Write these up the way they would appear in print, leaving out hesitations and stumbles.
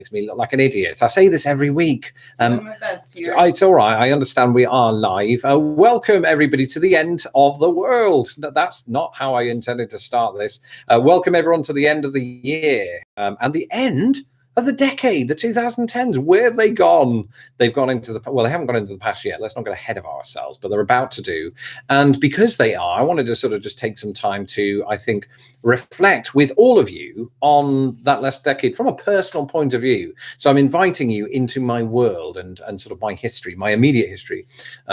makes me look like an idiot. I say this every week. Doing my best here. It's all right. I understand we are live. Welcome, everybody, to the end of the world. That's not how I intended to start this. Welcome, everyone, to the end of the year and the end of the decade, the 2010s. Where have they gone? They've gone into the, well, they haven't gone into the past yet. Let's not get ahead of ourselves, but they're about to do. And because they are, I wanted to sort of just take some time to, I think, reflect with all of you on that last decade from a personal point of view. So I'm inviting you into my world and sort of my history, my immediate history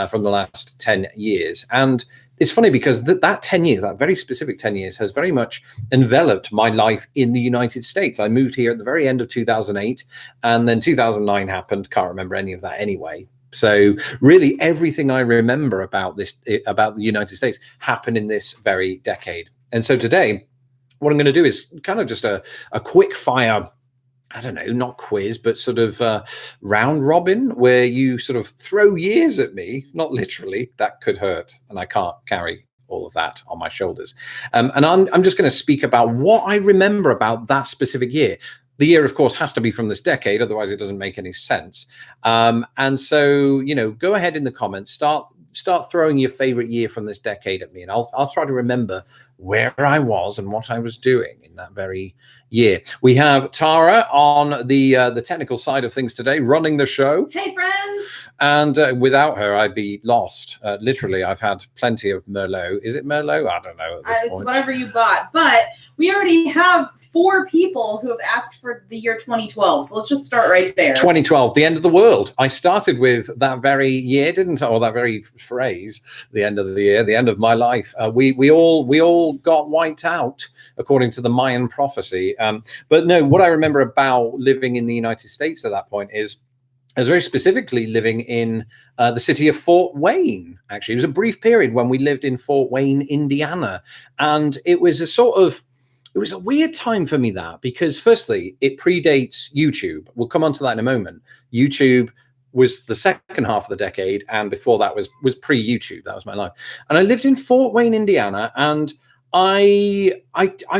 from the last 10 years. And it's funny because that 10 years, that very specific 10 years, has very much enveloped my life in the United States. I moved here at the very end of 2008, and then 2009 happened. Can't remember any of that anyway. So really everything I remember about the United States happened in this very decade. And so today, what I'm going to do is kind of just a quick fire, I don't know, not quiz, but sort of round robin, where you sort of throw years at me, not literally, that could hurt. And I can't carry all of that on my shoulders. And I'm just going to speak about what I remember about that specific year. The year, of course, has to be from this decade, otherwise it doesn't make any sense. And so, you know, go ahead in the comments, start throwing your favorite year from this decade at me, and I'll try to remember where I was and what I was doing in that very year. We have Tara on the technical side of things today, running the show. Hey, friends! And without her, I'd be lost. Literally, I've had plenty of Merlot. Is it Merlot? I don't know. At this It's point. whatever you bought. But we already have 4 people who have asked for the year 2012. So let's just start right there. 2012, the end of the world. I started with that very year, didn't I? Or that very phrase, the end of the year, the end of my life. We all got wiped out, according to the Mayan prophecy. But no, what I remember about living in the United States at that point is I was very specifically living in the city of Fort Wayne. Actually, it was a brief period when we lived in Fort Wayne, Indiana. And it was it was a weird time for me, that, because firstly, it predates YouTube. We'll come on to that in a moment. YouTube was the second half of the decade, and before that was pre-YouTube. That was my life. And I lived in Fort Wayne, Indiana, and I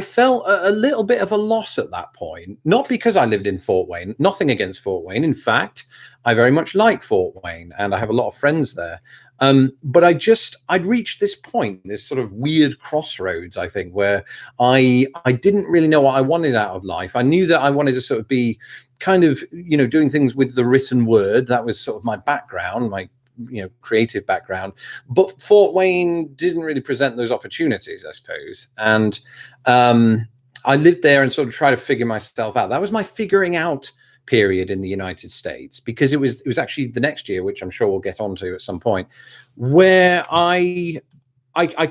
felt a little bit of a loss at that point, not because I lived in Fort Wayne, nothing against Fort Wayne. In fact, I very much like Fort Wayne and I have a lot of friends there. But I'd reached this point, this sort of weird crossroads, I think, where I didn't really know what I wanted out of life. I knew that I wanted to sort of be kind of, you know, doing things with the written word. That was sort of my background, my creative background, but Fort Wayne didn't really present those opportunities, I suppose. And I lived there and sort of tried to figure myself out. That was my figuring out period in the United States, because it was actually the next year, which I'm sure we'll get onto at some point, where I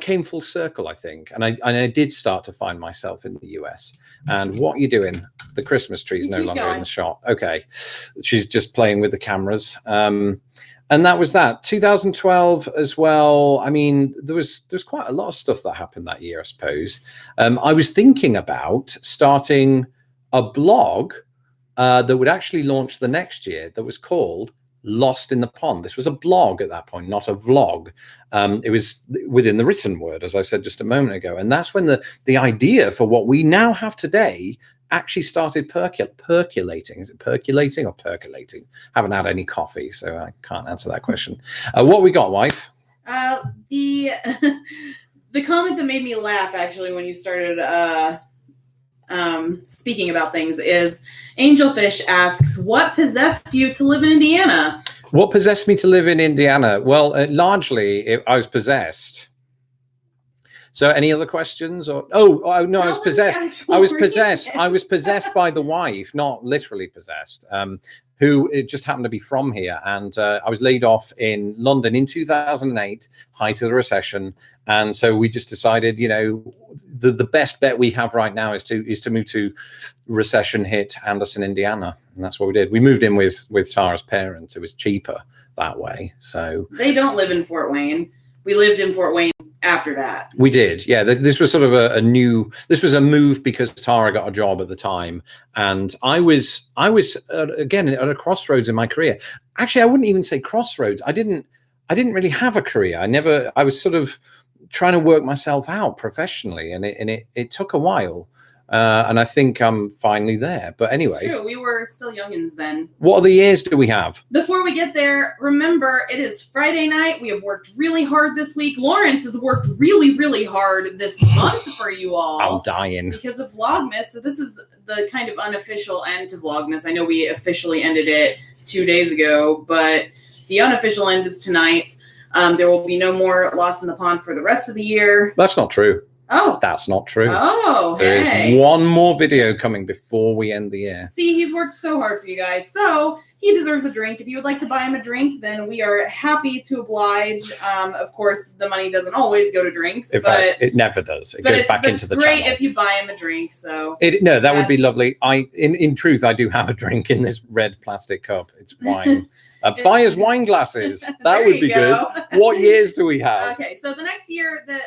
came full circle, I think, and I did start to find myself in the US. And what are you doing? The Christmas tree's no longer in the shot. Okay, she's just playing with the cameras. And that was that. 2012 as well. I mean, there's quite a lot of stuff that happened that year, I suppose. I was thinking about starting a blog that would actually launch the next year that was called Lost in the Pond. This was a blog at that point, not a vlog. It was within the written word, as I said just a moment ago. And that's when the idea for what we now have today actually started percolating. Is it percolating or percolating? Haven't had any coffee, so I can't answer that question. What we got, wife? The comment that made me laugh, actually, when you started speaking about things is Angelfish asks, what possessed you to live in Indiana? What possessed me to live in Indiana? Well, largely I was possessed. So any other questions? Or oh no, I was possessed. I was possessed by the wife, not literally possessed, who it just happened to be from here. And I was laid off in London in 2008, height of the recession. And so we just decided, you know, the best bet we have right now is to move to recession hit Anderson, Indiana. And that's what we did. We moved in with Tara's parents. It was cheaper that way. So they don't live in Fort Wayne. We lived in Fort Wayne after that. We did. Yeah. This was sort of this was a move because Tara got a job at the time. And I was again, at a crossroads in my career. Actually, I wouldn't even say crossroads. I didn't really have a career. I was sort of trying to work myself out professionally. And it took a while. And I think I'm finally there. But anyway, it's true. We were still youngins then. What other years do we have? Before we get there, remember, it is Friday night. We have worked really hard this week. Lawrence has worked really, really hard this month for you all. I'm dying. Because of Vlogmas. So this is the kind of unofficial end to Vlogmas. I know we officially ended it 2 days ago, but the unofficial end is tonight. There will be no more Lost in the Pond for the rest of the year. That's not true. Oh. That's not true. Oh, There's hey. one more video coming before we end the year. See, he's worked so hard for you guys. So he deserves a drink. If you would like to buy him a drink, then we are happy to oblige. Of course, the money doesn't always go to drinks. In fact, it never does. It goes back into the channel. It's great if you buy him a drink. So no, that would be lovely. In truth, I do have a drink in this red plastic cup. It's wine. Buy us wine glasses. That would be good. What years do we have? Okay, so the next year that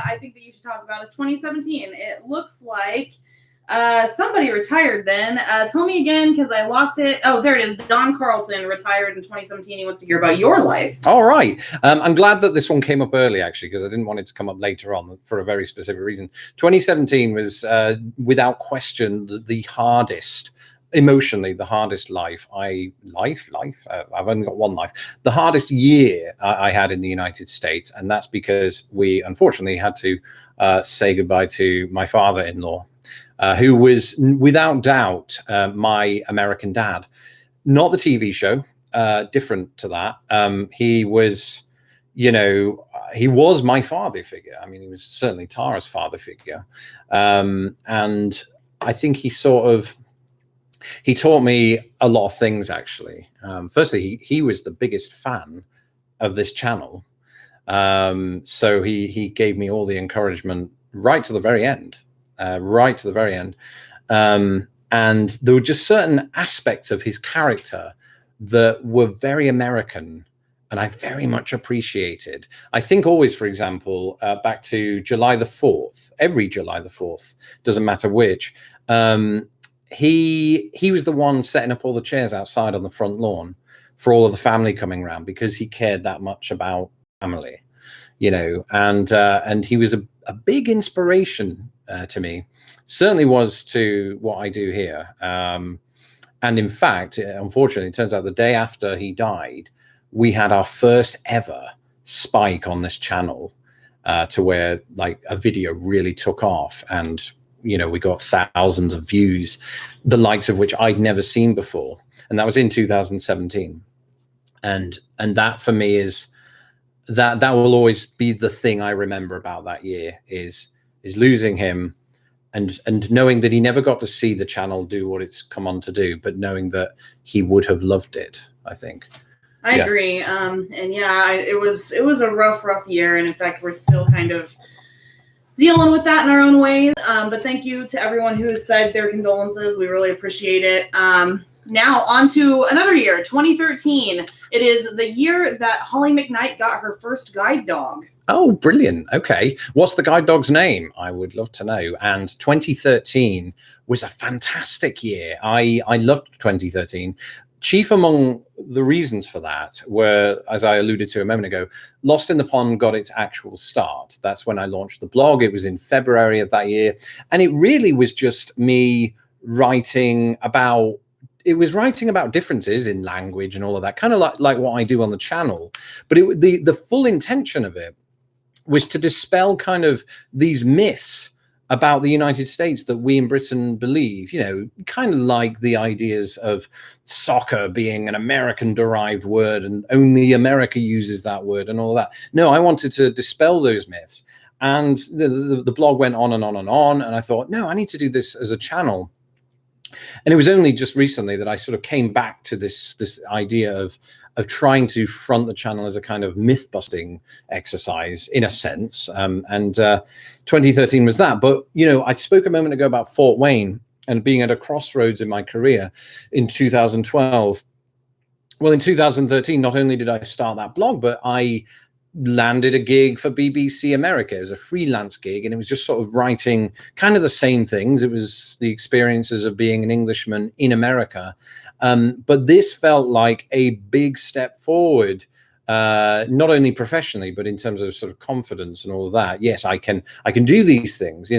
I think that you should talk about is 2017. It looks like somebody retired then. Tell me again, because I lost it. Oh, there it is. Don Carlton retired in 2017. He wants to hear about your life. All right. I'm glad that this one came up early, actually, because I didn't want it to come up later on for a very specific reason. 2017 was, without question, the hardest. Emotionally, the hardest life. I've only got one life. The hardest year I had in the United States, and that's because we unfortunately had to say goodbye to my father-in-law, who was without doubt my American dad. Not the TV show, different to that. He was, he was my father figure. I mean, he was certainly Tara's father figure, and I think he taught me a lot of things, actually. Firstly, he was the biggest fan of this channel. So he gave me all the encouragement right to the very end. And there were just certain aspects of his character that were very American, and I very much appreciated. I think always, for example, back to July the 4th, every July the 4th, doesn't matter which, he was the one setting up all the chairs outside on the front lawn for all of the family coming around, because he cared that much about family, and he was a big inspiration to me, certainly was to what I do here. And in fact, unfortunately, it turns out the day after he died, we had our first ever spike on this channel, to where like a video really took off, and we got thousands of views, the likes of which I'd never seen before. And that was in 2017. And that for me is that will always be the thing I remember about that year is losing him, and knowing that he never got to see the channel do what it's come on to do, but knowing that he would have loved it, I think. I agree. It was a rough year. And in fact, we're still kind of dealing with that in our own ways. But thank you to everyone who has said their condolences. We really appreciate it. Now on to another year, 2013. It is the year that Holly McKnight got her first guide dog. Oh, brilliant. Okay. What's the guide dog's name? I would love to know. And 2013 was a fantastic year. I loved 2013. Chief among the reasons for that were, as I alluded to a moment ago, Lost in the Pond got its actual start. That's when I launched the blog. It was in February of that year. And it really was just me writing about differences in language and all of that, kind of like what I do on the channel. But the full intention of it was to dispel kind of these myths about the United States that we in Britain believe, kind of like the ideas of soccer being an American-derived word and only America uses that word and all that. No, I wanted to dispel those myths. And the blog went on and on and on. And I thought, no, I need to do this as a channel. And it was only just recently that I sort of came back to this idea of trying to front the channel as a kind of myth-busting exercise, in a sense. And 2013 was that. But, I spoke a moment ago about Fort Wayne and being at a crossroads in my career in 2012. Well, in 2013, not only did I start that blog, but I landed a gig for BBC America. It was a freelance gig, and it was just sort of writing kind of the same things. It was the experiences of being an Englishman in America. But this felt like a big step forward, not only professionally, but in terms of sort of confidence and all of that. Yes, I can do these things,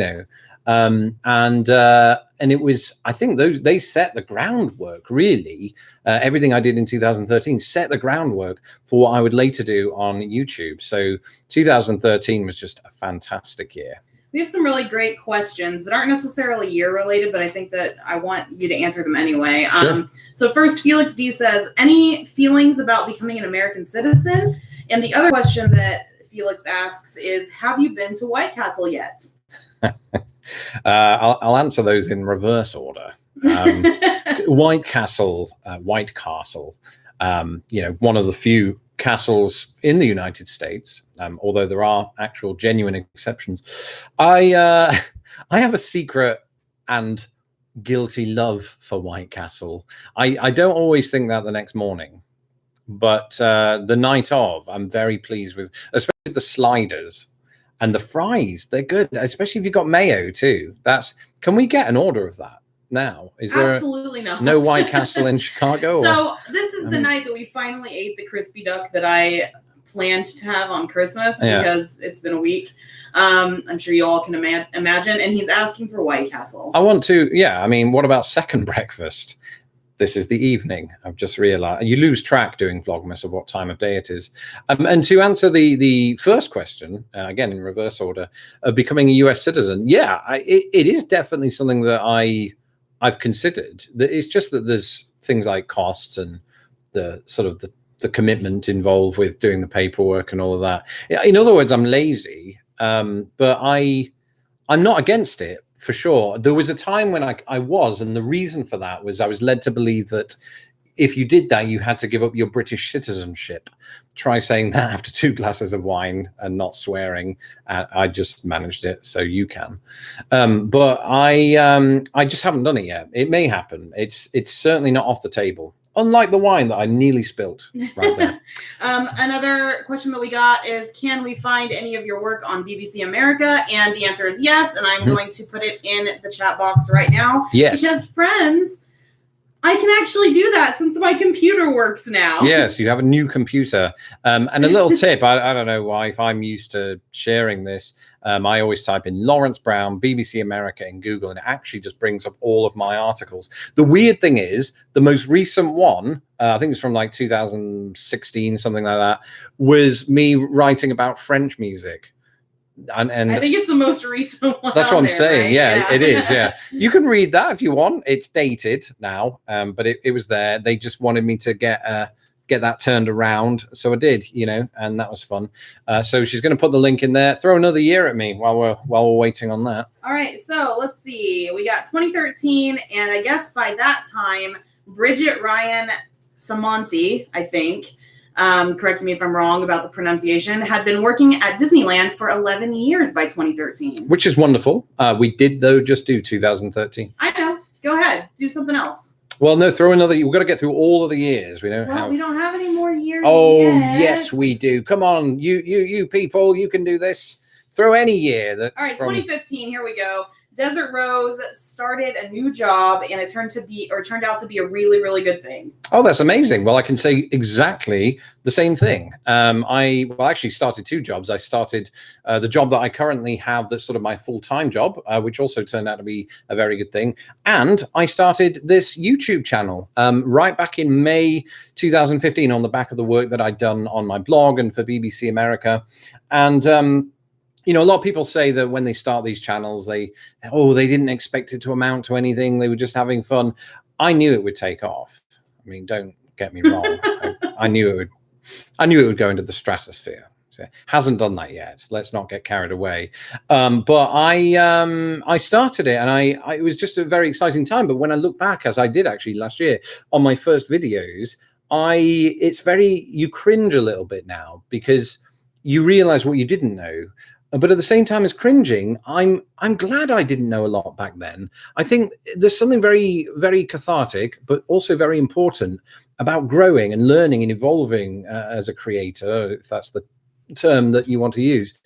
And it was, I think they set the groundwork, really. Everything I did in 2013 set the groundwork for what I would later do on YouTube. So 2013 was just a fantastic year. We have some really great questions that aren't necessarily year related, but I think that I want you to answer them anyway. Sure. So first, Felix D says, any feelings about becoming an American citizen? And the other question that Felix asks is, have you been to White Castle yet? I'll answer those in reverse order. White Castle, one of the few castles in the United States, although there are actual genuine exceptions. I have a secret and guilty love for White Castle. I don't always think that the next morning, but the night of, I'm very pleased with, especially the sliders and the fries. They're good, especially if you've got mayo too. Can we get an order of that now? Is there absolutely not no White Castle in Chicago? So this is the night that we finally ate the crispy duck that I planned to have on Christmas, because it's been a week. I'm sure you all can imagine. And he's asking for White Castle. I want to, I mean, what about second breakfast? This is the evening. I've just realized you lose track doing Vlogmas of what time of day it is. And to answer the first question, again, in reverse order, of becoming a US citizen. Yeah, it is definitely something that I've considered. It's just that there's things like costs and the sort of the commitment involved with doing the paperwork and all of that. In other words, I'm lazy, but I'm not against it. For sure. There was a time when I was, and the reason for that was I was led to believe that if you did that, you had to give up your British citizenship. Try saying that after 2 glasses of wine and not swearing. I just managed it, so you can. But I just haven't done it yet. It may happen. It's certainly not off the table. Unlike the wine that I nearly spilt right there. Another question that we got is, can we find any of your work on BBC America? And the answer is yes. And I'm going to put it in the chat box right now. Yes. Because, friends, I can actually do that since my computer works now. Yes, you have a new computer. And a little tip, I don't know why, if I'm used to sharing this, I always type in Lawrence Brown, BBC America in Google, and it actually just brings up all of my articles. The weird thing is, the most recent one, I think it's from like 2016, something like that, was me writing about French music. And I think it's the most recent one. That's what I'm saying. Right? Yeah, it is. Yeah, you can read that if you want. It's dated now, but it was there. They just wanted me to get that turned around, so I did. And that was fun. So she's going to put the link in there. Throw another year at me while we're waiting on that. All right. So let's see. We got 2013, and I guess by that time, Bridget Ryan Samonti, I think. Correct me if I'm wrong about the pronunciation, had been working at Disneyland for 11 years by 2013. Which is wonderful. We did, though, just do 2013. I know. Go ahead. Do something else. Well, no, throw another. We've got to get through all of the years. We don't have any more years. Oh, yet. Yes, we do. Come on, you people, you can do this. Throw any year. All right, 2015, here we go. Desert Rose started a new job, and it turned out to be a really, really good thing. Oh, that's amazing. Well, I can say exactly the same thing. I actually started 2 jobs. I started the job that I currently have, that's sort of my full-time job, which also turned out to be a very good thing. And I started this YouTube channel right back in May 2015 on the back of the work that I'd done on my blog and for BBC America. And a lot of people say that when they start these channels, they didn't expect it to amount to anything. They were just having fun. I knew it would take off. I mean, don't get me wrong. I knew it would go into the stratosphere. So it hasn't done that yet. Let's not get carried away. But I started it, and it was just a very exciting time. But when I look back, as I did actually last year on my first videos, you cringe a little bit now, because you realize what you didn't know. But at the same time as cringing, I'm glad I didn't know a lot back then. I think there's something very, very cathartic, but also very important about growing and learning and evolving as a creator, if that's the term that you want to use,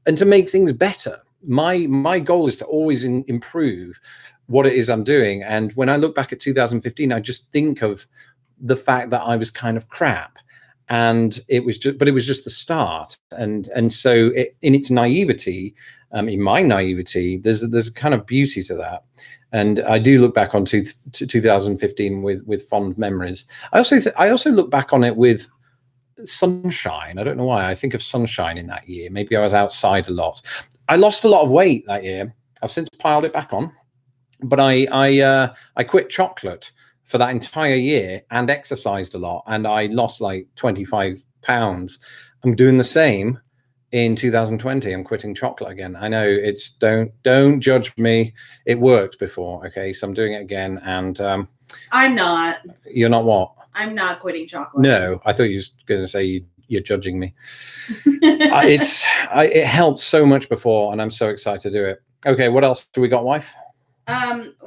and to make things better. My goal is to always improve what it is I'm doing. And when I look back at 2015, I just think of the fact that I was kind of crap. And it was just the start. And so in its naivety, in my naivety, there's a kind of beauty to that. And I do look back on 2015 with fond memories. I also look back on it with sunshine. I don't know why. I think of sunshine in that year. Maybe I was outside a lot. I lost a lot of weight that year. I've since piled it back on, but I quit chocolate for that entire year and exercised a lot, and I lost like 25 pounds. I'm doing the same in 2020. I'm quitting chocolate again. I know it's don't judge me. It worked before. Okay, so I'm doing it again, and I'm not. You're not what? I'm not quitting chocolate. No, I thought you were going to say you're judging me. It helped so much before, and I'm so excited to do it. Okay, what else do we got, wife?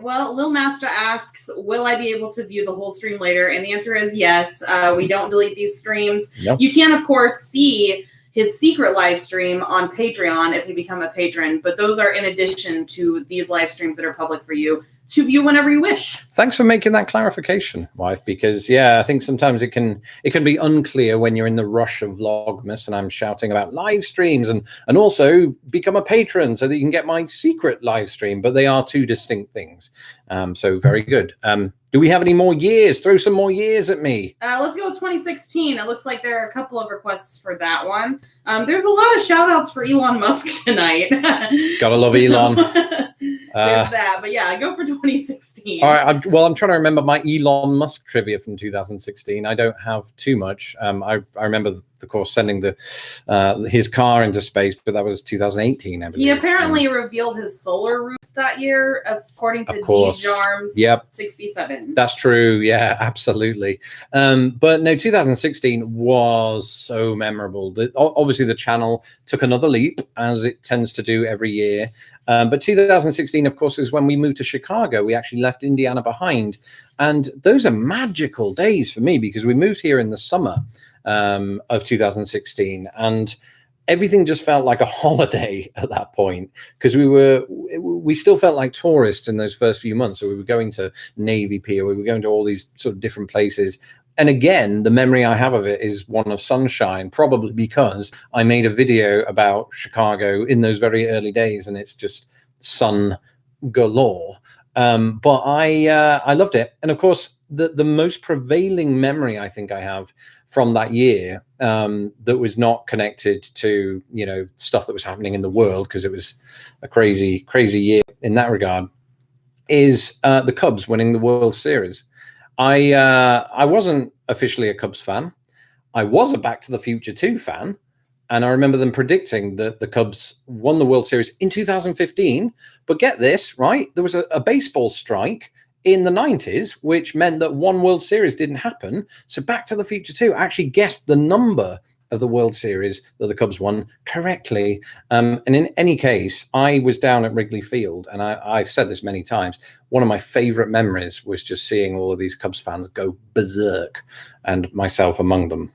Well, Lil Master asks, will I be able to view the whole stream later? And the answer is yes. We don't delete these streams. Nope. You can, of course, see his secret live stream on Patreon if you become a patron, but those are in addition to these live streams that are public for you to view whenever you wish. Thanks for making that clarification, wife, because I think sometimes it can be unclear when you're in the rush of Vlogmas and I'm shouting about live streams and also become a patron so that you can get my secret live stream, but they are two distinct things. So very good. Do we have any more years? Throw some more years at me. Let's go with 2016. It looks like there are a couple of requests for that one. There's a lot of shout outs for Elon Musk tonight. Gotta love Elon. There's that, but yeah, go for 2016. All right. I'm trying to remember my Elon Musk trivia from 2016. I don't have too much. I remember, of course, sending his car into space, but that was 2018. I believe. He apparently revealed his solar roots that year, according to DJarms. Yep. 67. That's true. Yeah, absolutely. But no, 2016 was so memorable. Obviously, the channel took another leap, as it tends to do every year. But 2016, of course, is when we moved to Chicago. We actually left Indiana behind. And those are magical days for me because we moved here in the summer of 2016. And everything just felt like a holiday at that point because we still felt like tourists in those first few months. So we were going to Navy Pier, we were going to all these sort of different places. And again, the memory I have of it is one of sunshine, probably because I made a video about Chicago in those very early days, and it's just sun galore. But I loved it. And of course, the most prevailing memory I think I have from that year that was not connected to, stuff that was happening in the world, because it was a crazy, crazy year in that regard, is the Cubs winning the World Series. I wasn't officially a Cubs fan. I was a Back to the Future 2 fan. And I remember them predicting that the Cubs won the World Series in 2015. But get this, right? There was a baseball strike in the 90s, which meant that one World Series didn't happen. So Back to the Future 2 actually guessed the number of the World Series that the Cubs won correctly. And in any case, I was down at Wrigley Field, and I've said this many times. One of my favorite memories was just seeing all of these Cubs fans go berserk, and myself among them.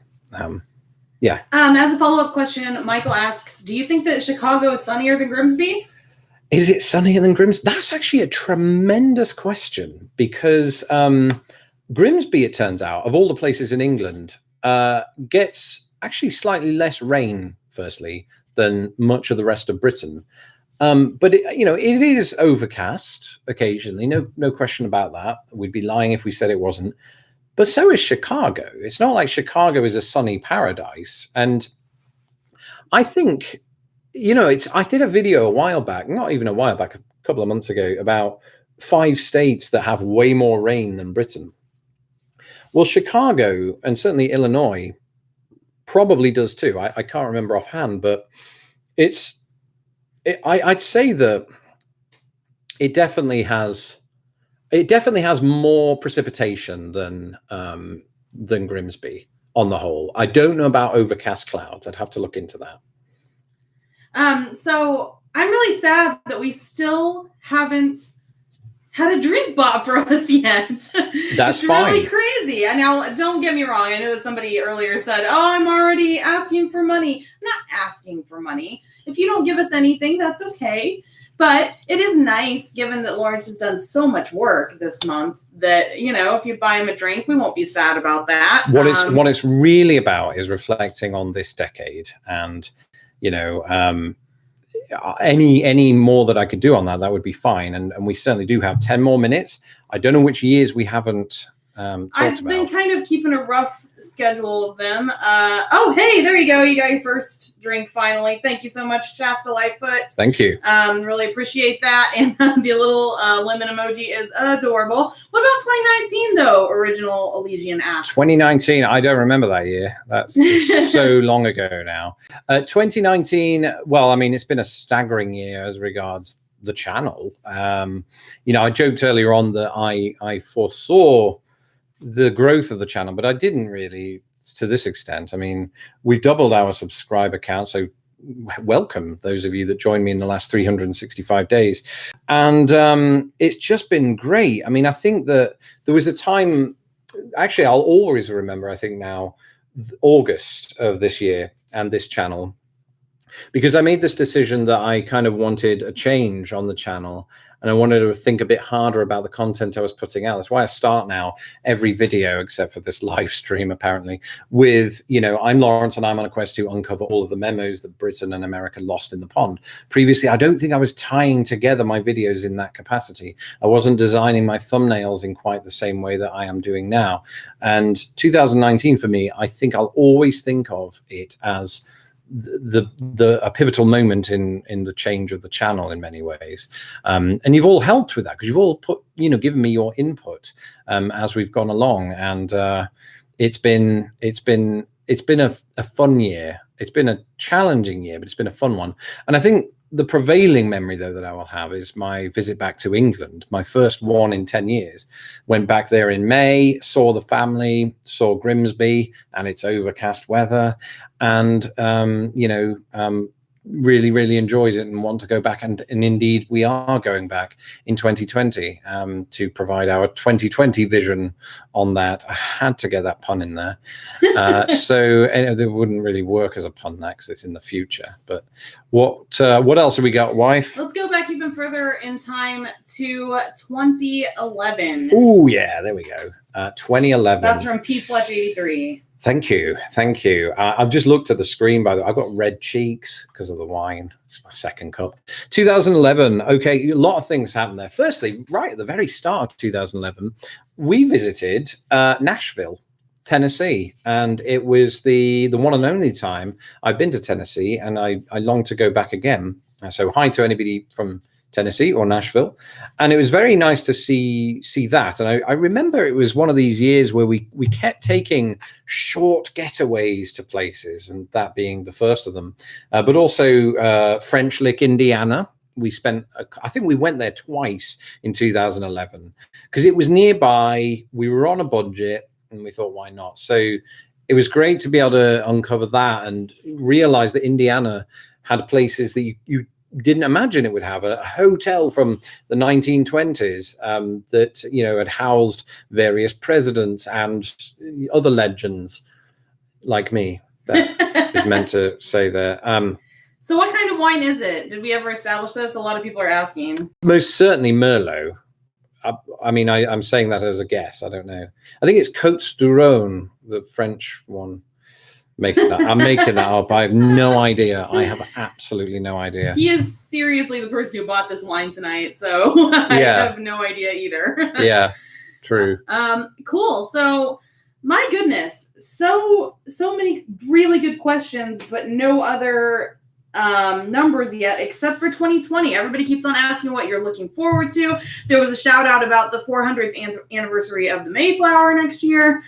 Yeah. As a follow-up question, Michael asks, do you think that Chicago is sunnier than Grimsby? Is it sunnier than Grimsby? That's actually a tremendous question, because Grimsby, it turns out, of all the places in England, gets actually slightly less rain, firstly, than much of the rest of Britain. But it is overcast occasionally, no question about that. We'd be lying if we said it wasn't. But so is Chicago. It's not like Chicago is a sunny paradise. And I think, I did a video a while back, not even a while back, a couple of months ago, about 5 states that have way more rain than Britain. Well, Chicago, and certainly Illinois, probably does too. I can't remember offhand, but I'd say that it definitely has more precipitation than Grimsby on the whole. I don't know about overcast clouds. I'd have to look into that. So I'm really sad that we still haven't had a drink bought for us yet. That's it's fine. Really crazy. And now, don't get me wrong. I know that somebody earlier said, "Oh, I'm already asking for money." I'm not asking for money. If you don't give us anything, that's okay. But it is nice, given that Lawrence has done so much work this month, that, if you buy him a drink, we won't be sad about that. What it's really about is reflecting on this decade. And, any more that I could do on that would be fine. And we certainly do have 10 more minutes. I don't know which years we haven't talked I've been kind of keeping a rough schedule of them. Oh, hey, there you go. You got your first drink finally. Thank you so much, Shasta Lightfoot. Thank you. Really appreciate that. And the little lemon emoji is adorable. What about 2019, though? Original Elysian asks. 2019, I don't remember that year. That's so long ago now. 2019, well, I mean, it's been a staggering year as regards the channel. I joked earlier on that I foresaw the growth of the channel, but I didn't really to this extent. I mean, we've doubled our subscriber count, so welcome those of you that joined me in the last 365 days. And it's just been great. I mean, I think that there was a time, actually, I'll always remember, I think now, August of this year and this channel, because I made this decision that I kind of wanted a change on the channel. And I wanted to think a bit harder about the content I was putting out. That's why I start now every video, except for this live stream, apparently, with, I'm Lawrence and I'm on a quest to uncover all of the memos that Britain and America lost in the pond. Previously, I don't think I was tying together my videos in that capacity. I wasn't designing my thumbnails in quite the same way that I am doing now. And 2019 for me, I think I'll always think of it as a pivotal moment in the change of the channel in many ways, and you've all helped with that because you've all given me your input as we've gone along, and it's been a fun year. It's been a challenging year, but it's been a fun one. And I think the prevailing memory, though, that I will have is my visit back to England, my first one in 10 years. Went back there in May, saw the family, saw Grimsby and its overcast weather, and, really, really enjoyed it and want to go back. And indeed, we are going back in 2020 to provide our 2020 vision on that. I had to get that pun in there. So it wouldn't really work as a pun, that, because it's in the future. But what else have we got, wife? Let's go back even further in time to 2011. Oh, yeah, there we go. 2011. That's from P. Fletch 83. Thank you. I've just looked at the screen, by the way. I've got red cheeks because of the wine. It's my second cup. 2011. Okay, a lot of things happened there. Firstly, right at the very start of 2011, we visited Nashville, Tennessee, and it was the one and only time I've been to Tennessee, and I long to go back again. So hi to anybody from Tennessee or Nashville. And it was very nice to see that. And I remember it was one of these years where we kept taking short getaways to places, and that being the first of them. But also French Lick, Indiana. We spent, I think we went there twice in 2011 because it was nearby. We were on a budget and we thought, why not? So it was great to be able to uncover that and realize that Indiana had places that you didn't imagine it would have. A hotel from the 1920s that had housed various presidents and other legends like me. That is meant to say there. So what kind of wine is it? Did we ever establish this? A lot of people are asking. Most certainly Merlot. I mean, I'm saying that as a guess. I don't know. I think it's Côtes du Rhône, the French one. I'm making that up. I have no idea. I have absolutely no idea. He is seriously the person who bought this wine tonight, so I have no idea either. Yeah, true. Cool. So, my goodness, so many really good questions, but no other numbers yet, except for 2020. Everybody keeps on asking what you're looking forward to. There was a shout out about the 400th anniversary of the Mayflower next year.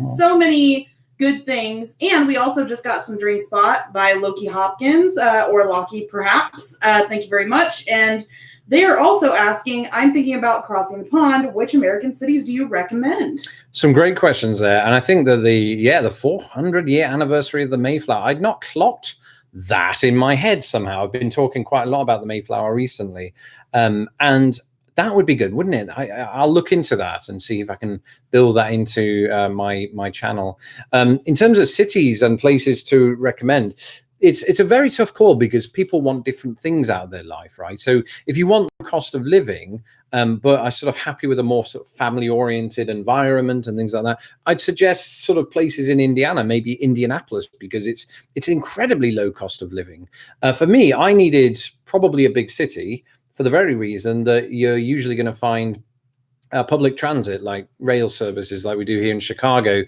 So many good things. And we also just got some Drink Spot by Loki Hopkins, or Loki perhaps. Thank you very much. And they are also asking, I'm thinking about crossing the pond. Which American cities do you recommend? Some great questions there. And I think that the 400-year anniversary of the Mayflower, I'd not clocked that in my head somehow. I've been talking quite a lot about the Mayflower recently. And that would be good, wouldn't it? I'll look into that and see if I can build that into my channel. In terms of cities and places to recommend, it's a very tough call because people want different things out of their life, right? So if you want the cost of living, but I'm sort of happy with a more sort of family-oriented environment and things like that. I'd suggest sort of places in Indiana, maybe Indianapolis, because it's incredibly low cost of living. For me, I needed probably a big city for the very reason that you're usually going to find public transit, like rail services like we do here in Chicago.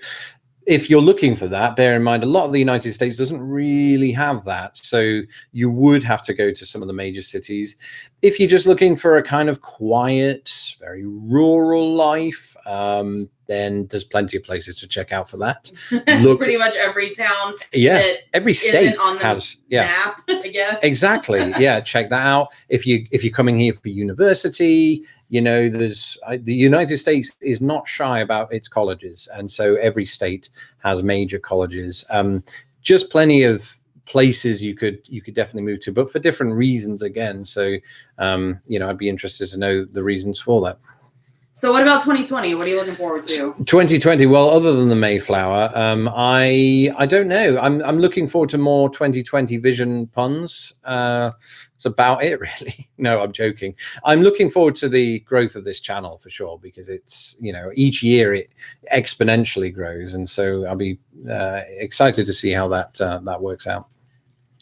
If you're looking for that, bear in mind, a lot of the United States doesn't really have that. So you would have to go to some of the major cities. If you're just looking for a kind of quiet, very rural life, then there's plenty of places to check out for that. Pretty much every town. Yeah, every state on the has map, I guess. Exactly. Yeah, check that out. If you're coming here for university, you know, the United States is not shy about its colleges, and so every state has major colleges. Just plenty of places you could definitely move to, but for different reasons again. So I'd be interested to know the reasons for that. So what about 2020? What are you looking forward to? 2020. Well, other than the Mayflower, I don't know. I'm looking forward to more 2020 vision puns. It's about it, really. No, I'm joking. I'm looking forward to the growth of this channel for sure, because it's, each year it exponentially grows, and so I'll be excited to see how that works out.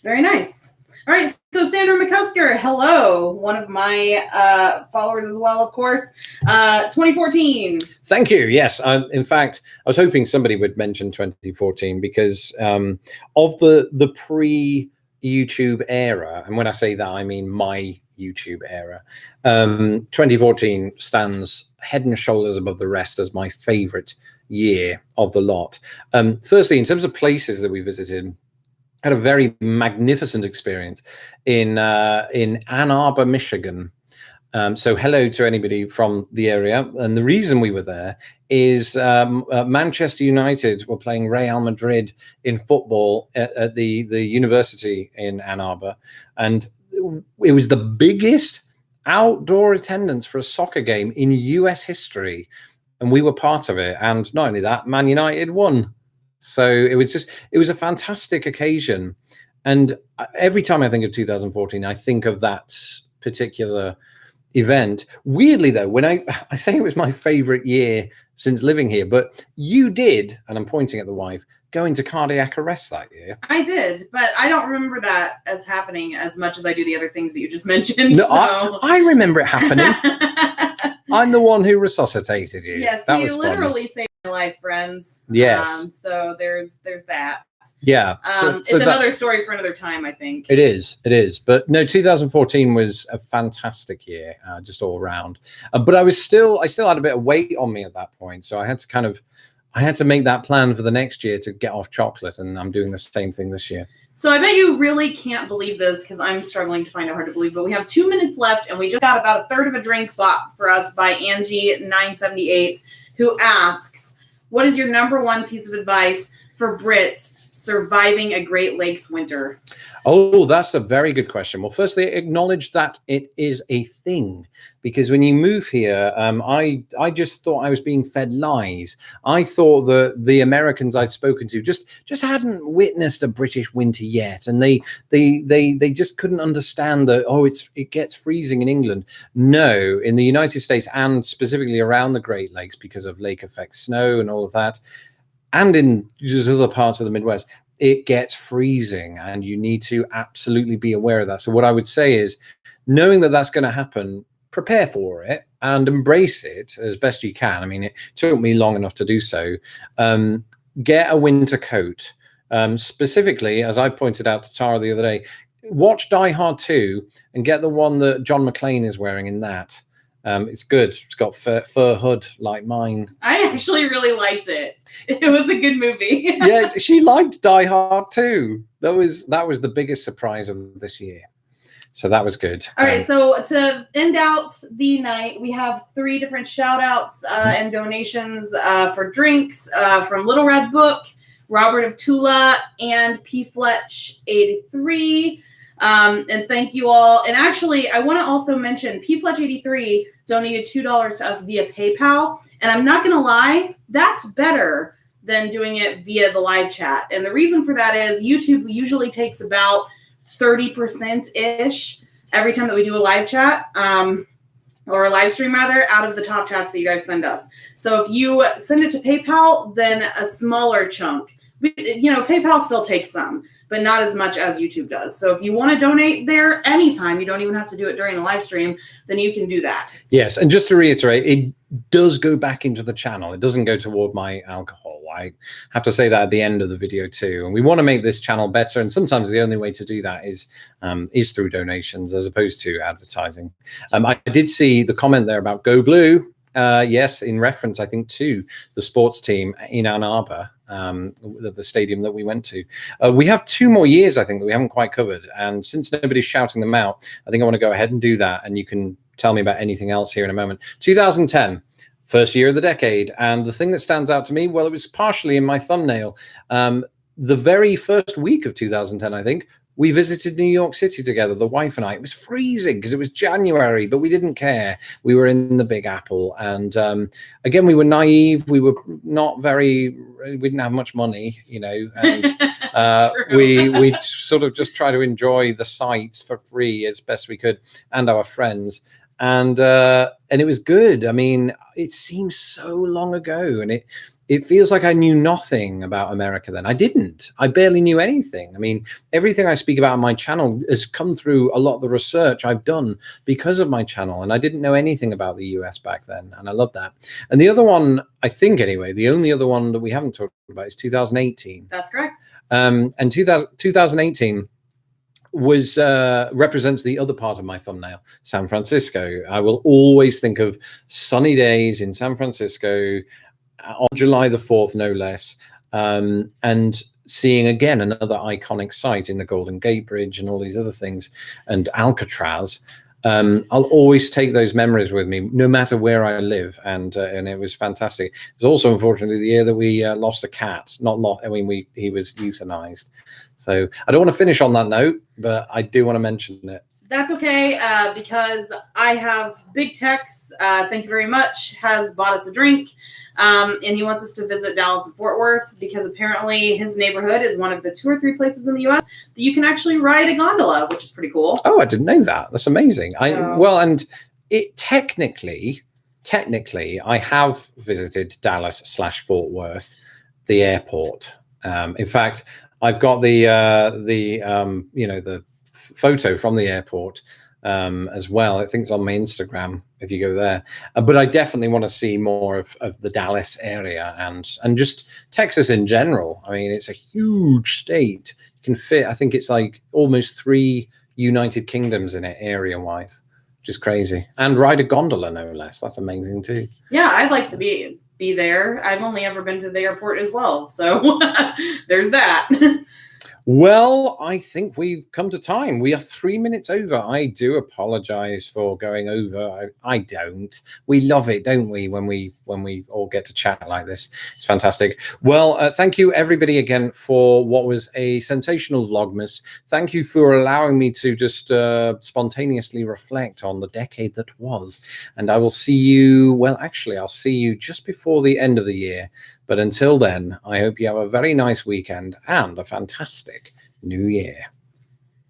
Very nice. All right, so Sandra McCusker, hello, one of my followers as well, of course. 2014. Thank you. Yes, in fact, I was hoping somebody would mention 2014 because of the pre-YouTube era, and when I say that, I mean my YouTube era. 2014 stands head and shoulders above the rest as my favorite year of the lot. Firstly, in terms of places that we visited, had a very magnificent experience in Ann Arbor, Michigan. So hello to anybody from the area. And the reason we were there is Manchester United were playing Real Madrid in football at the university in Ann Arbor. And it was the biggest outdoor attendance for a soccer game in US history. And we were part of it. And not only that, Man United won. So it was a fantastic occasion. And every time I think of 2014, I think of that particular event. Weirdly, though, when I say it was my favorite year since living here, but you did, and I'm pointing at the wife, go into cardiac arrest that year. I did, but I don't remember that as happening as much as I do the other things that you just mentioned. No, so. I remember it happening. I'm the one who resuscitated you. Yes, that you literally saved my life, friends. Yes. So there's that. Yeah. It's another story for another time, I think. It is. But no, 2014 was a fantastic year, just all around. But I still had a bit of weight on me at that point. So I had to make that plan for the next year to get off chocolate. And I'm doing the same thing this year. So I bet you really can't believe this, because I'm struggling to find it hard to believe, but we have 2 minutes left, and we just got about a third of a drink bought for us by Angie978, who asks, what is your number one piece of advice for Brits surviving a Great Lakes winter? Oh, that's a very good question. Well, firstly, acknowledge that it is a thing, because when you move here, I just thought I was being fed lies. I thought that the Americans I'd spoken to just hadn't witnessed a British winter yet, and they just couldn't understand that. Oh, it gets freezing in England. No, in the United States and specifically around the Great Lakes because of lake effect snow and all of that, and in just other parts of the Midwest, it gets freezing, and you need to absolutely be aware of that. So what I would say is, knowing that that's going to happen, prepare for it and embrace it as best you can. I mean, it took me long enough to do so. Get a winter coat. Specifically, as I pointed out to Tara the other day, watch Die Hard 2 and get the one that John McClane is wearing in that. It's good. It's got fur hood like mine. I actually really liked it. It was a good movie. Yeah, she liked Die Hard too. That was the biggest surprise of this year. So that was good. All right. So to end out the night, we have 3 different shout outs and donations for drinks from Little Red Book, Robert of Tula, and P Fletch 83. And thank you all. And actually, I want to also mention P Fletch 83 donated $2 to us via PayPal. And I'm not going to lie, that's better than doing it via the live chat. And the reason for that is YouTube usually takes about 30%-ish every time that we do a live chat. or a live stream rather, out of the top chats that you guys send us. So if you send it to PayPal, then a smaller chunk. PayPal still takes some, but not as much as YouTube does. So if you want to donate there anytime, you don't even have to do it during the live stream, then you can do that. Yes, and just to reiterate, it does go back into the channel. It doesn't go toward my alcohol. I have to say that at the end of the video too. And we want to make this channel better, and sometimes the only way to do that is through donations as opposed to advertising. I did see the comment there about Go Blue. Yes, in reference, I think, to the sports team in Ann Arbor, the stadium that we went to. We have 2 more years, I think, that we haven't quite covered. And since nobody's shouting them out, I think I want to go ahead and do that. And you can tell me about anything else here in a moment. 2010, first year of the decade. And the thing that stands out to me, well, it was partially in my thumbnail. The very first week of 2010, I think, we visited New York City together, the wife and I. It was freezing because it was January, but we didn't care. We were in the Big Apple. And again, we were naive. We were not we didn't have much money, and we sort of just try to enjoy the sights for free as best we could, and our friends. And it was good. I mean, it seems so long ago, and it feels like I knew nothing about America then. I didn't. I barely knew anything. I mean, everything I speak about on my channel has come through a lot of the research I've done because of my channel. And I didn't know anything about the US back then. And I love that. And the other one, I think anyway, the only other one that we haven't talked about is 2018. That's correct. And 2018 was represents the other part of my thumbnail, San Francisco. I will always think of sunny days in San Francisco, on July the 4th, no less, and seeing again another iconic site in the Golden Gate Bridge and all these other things, and Alcatraz. I'll always take those memories with me, no matter where I live, and it was fantastic. It was also, unfortunately, the year that we lost a cat. He was euthanized. So I don't want to finish on that note, but I do want to mention it. That's okay, because I have Big Tex, thank you very much, has bought us a drink. And he wants us to visit Dallas and Fort Worth because apparently his neighborhood is one of the 2 or 3 places in the U.S. that you can actually ride a gondola, which is pretty cool. Oh, I didn't know that. That's amazing. And it technically, I have visited Dallas/Fort Worth, the airport. In fact, I've got the photo from the airport as well. I think it's on my Instagram if you go there. But I definitely want to see more of the Dallas area and just Texas in general. I mean, it's a huge state. You can fit, I think it's like almost 3 United Kingdoms in it area-wise, which is crazy. And ride a gondola, no less. That's amazing too. Yeah, I'd like to be there. I've only ever been to the airport as well. So there's that. Well, I think we've come to time. We are 3 minutes over. I do apologize for going over. I don't. We love it, don't we, when we all get to chat like this. It's fantastic. Well, thank you, everybody, again, for what was a sensational Vlogmas. Thank you for allowing me to just spontaneously reflect on the decade that was. And I will see you, well, actually, I'll see you just before the end of the year. But until then, I hope you have a very nice weekend and a fantastic new year.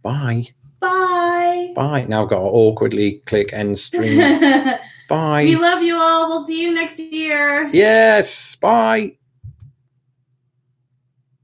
Bye. Bye. Bye. Now I've got to awkwardly click end stream. Bye. We love you all. We'll see you next year. Yes. Bye.